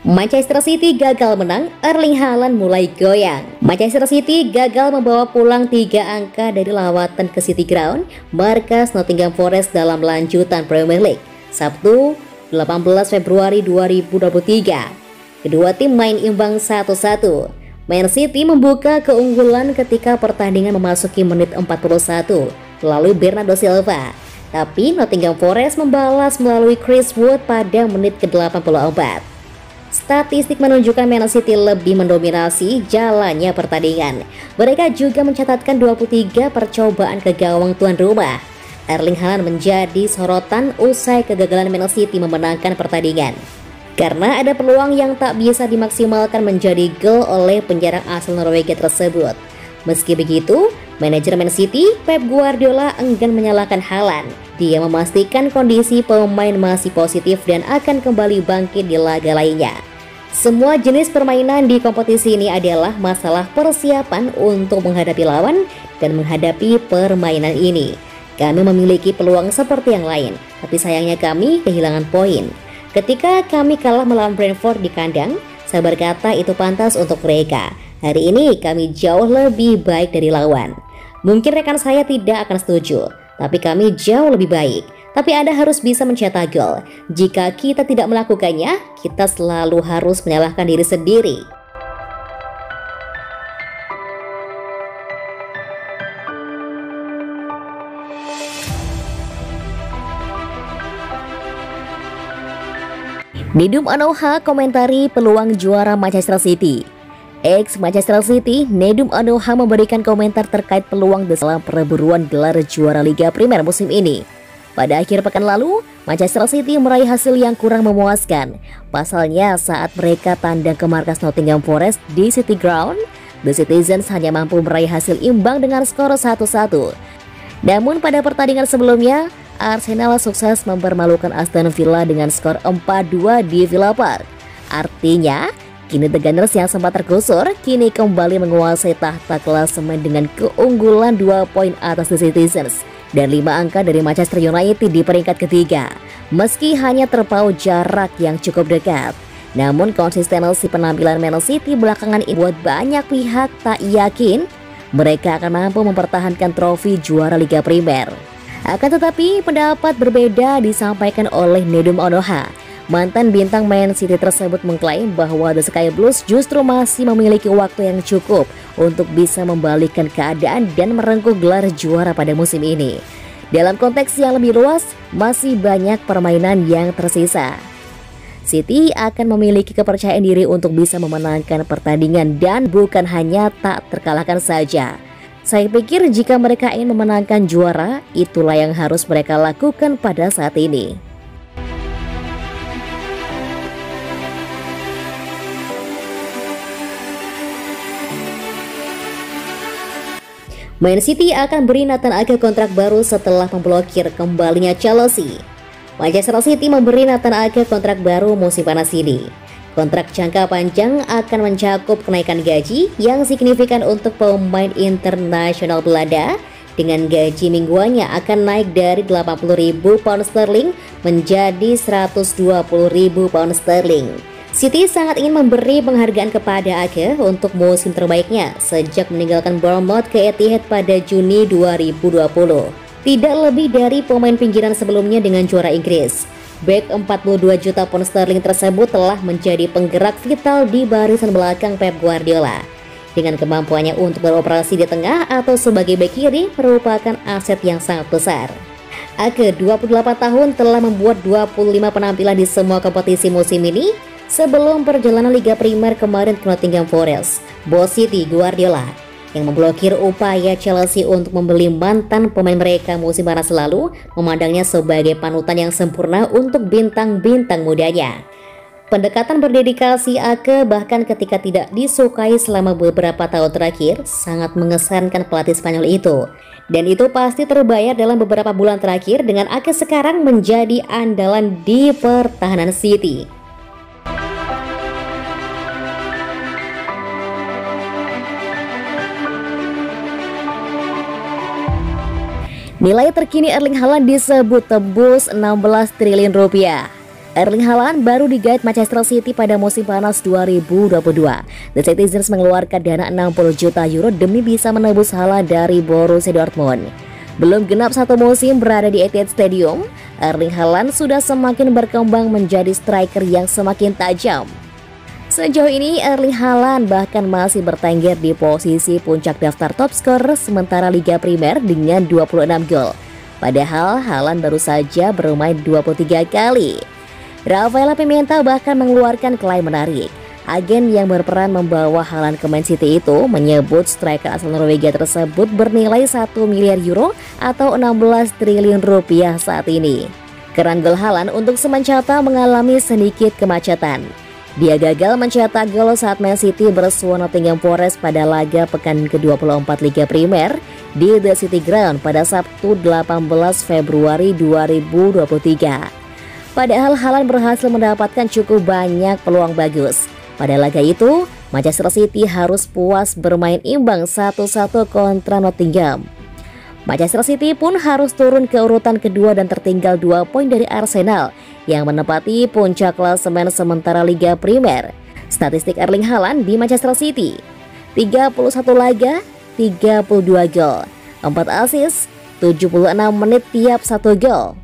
Manchester City gagal menang, Erling Haaland mulai goyang. Manchester City gagal membawa pulang 3 angka dari lawatan ke City Ground, markas Nottingham Forest dalam lanjutan Premier League, Sabtu 18 Februari 2023. Kedua tim main imbang 1-1. Man City membuka keunggulan ketika pertandingan memasuki menit 41 melalui Bernardo Silva. Tapi Nottingham Forest membalas melalui Chris Wood pada menit ke-84. Statistik menunjukkan Man City lebih mendominasi jalannya pertandingan. Mereka juga mencatatkan 23 percobaan ke gawang tuan rumah. Erling Haaland menjadi sorotan usai kegagalan Man City memenangkan pertandingan, karena ada peluang yang tak bisa dimaksimalkan menjadi gol oleh penyerang asal Norwegia tersebut. Meski begitu, manajer Man City, Pep Guardiola, enggan menyalahkan Haaland. Dia memastikan kondisi pemain masih positif dan akan kembali bangkit di laga lainnya. Semua jenis permainan di kompetisi ini adalah masalah persiapan untuk menghadapi lawan dan menghadapi permainan ini. Kami memiliki peluang seperti yang lain, tapi sayangnya kami kehilangan poin. Ketika kami kalah melawan Brentford di kandang, saya berkata itu pantas untuk mereka. Hari ini kami jauh lebih baik dari lawan. Mungkin rekan saya tidak akan setuju, tapi kami jauh lebih baik. Tapi Anda harus bisa mencetak gol. Jika kita tidak melakukannya, kita selalu harus menyalahkan diri sendiri. Nedum Onoha komentari peluang juara Manchester City. Ex Manchester City, Nedum Onoha memberikan komentar terkait peluang dalam perburuan gelar juara Liga Primer musim ini. Pada akhir pekan lalu, Manchester City meraih hasil yang kurang memuaskan. Pasalnya, saat mereka tandang ke markas Nottingham Forest di City Ground, The Citizens hanya mampu meraih hasil imbang dengan skor 1-1. Namun pada pertandingan sebelumnya, Arsenal sukses mempermalukan Aston Villa dengan skor 4-2 di Villa Park. Artinya, kini The Gunners yang sempat tergusur kini kembali menguasai tahta klasemen dengan keunggulan 2 poin atas The Citizens dan 5 angka dari Manchester United di peringkat ketiga. Meski hanya terpaut jarak yang cukup dekat, namun konsistensi penampilan Man City belakangan ini buat banyak pihak tak yakin mereka akan mampu mempertahankan trofi juara Liga Primer. Akan tetapi pendapat berbeda disampaikan oleh Nedum Onoha. Mantan bintang Man City tersebut mengklaim bahwa The Sky Blues justru masih memiliki waktu yang cukup untuk bisa membalikkan keadaan dan merengkuh gelar juara pada musim ini. Dalam konteks yang lebih luas, masih banyak permainan yang tersisa. City akan memiliki kepercayaan diri untuk bisa memenangkan pertandingan dan bukan hanya tak terkalahkan saja. Saya pikir jika mereka ingin memenangkan juara, itulah yang harus mereka lakukan pada saat ini. Man City akan beri Nathan Ake kontrak baru setelah memblokir kembalinya Chelsea. Manchester City memberi Nathan Ake kontrak baru musim panas ini. Kontrak jangka panjang akan mencakup kenaikan gaji yang signifikan untuk pemain internasional Belanda, dengan gaji mingguannya akan naik dari 80.000 pound sterling menjadi 120.000 pound sterling. City sangat ingin memberi penghargaan kepada Ake untuk musim terbaiknya sejak meninggalkan Bournemouth ke Etihad pada Juni 2020. Tidak lebih dari pemain pinggiran sebelumnya dengan juara Inggris. Bek 42 juta pound sterling tersebut telah menjadi penggerak vital di barisan belakang Pep Guardiola. Dengan kemampuannya untuk beroperasi di tengah atau sebagai bek kiri merupakan aset yang sangat besar. Ake 28 tahun telah membuat 25 penampilan di semua kompetisi musim ini sebelum perjalanan Liga Primer kemarin ke Nottingham Forest. Bos City Guardiola yang memblokir upaya Chelsea untuk membeli mantan pemain mereka musim panas lalu memandangnya sebagai panutan yang sempurna untuk bintang-bintang mudanya. Pendekatan berdedikasi Ake bahkan ketika tidak disukai selama beberapa tahun terakhir sangat mengesankan pelatih Spanyol itu. Dan itu pasti terbayar dalam beberapa bulan terakhir dengan Ake sekarang menjadi andalan di pertahanan City. Nilai terkini Erling Haaland disebut tembus 16 triliun rupiah. Erling Haaland baru digait Manchester City pada musim panas 2022. The Citizens mengeluarkan dana 60 juta euro demi bisa menebus Haaland dari Borussia Dortmund. Belum genap satu musim berada di Etihad Stadium, Erling Haaland sudah semakin berkembang menjadi striker yang semakin tajam. Sejauh ini Erling Haaland bahkan masih bertengger di posisi puncak daftar top skor sementara Liga Primer dengan 26 gol. Padahal Haaland baru saja bermain 23 kali. Rafaela Pimenta bahkan mengeluarkan klaim menarik. Agen yang berperan membawa Haaland ke Man City itu menyebut striker asal Norwegia tersebut bernilai 1 miliar euro atau 16 triliun rupiah saat ini. Keran gol Haaland untuk sementara mengalami sedikit kemacetan. Dia gagal mencetak gol saat Man City bersua Nottingham Forest pada laga pekan ke-24 Liga Primer di The City Ground pada Sabtu 18 Februari 2023. Padahal Haaland berhasil mendapatkan cukup banyak peluang bagus. Pada laga itu, Manchester City harus puas bermain imbang 1-1 kontra Nottingham. Manchester City pun harus turun ke urutan kedua dan tertinggal 2 poin dari Arsenal yang menempati puncak klasemen sementara Liga Primer. Statistik Erling Haaland di Manchester City: 31 laga, 32 gol, 4 assist, 76 menit tiap 1 gol.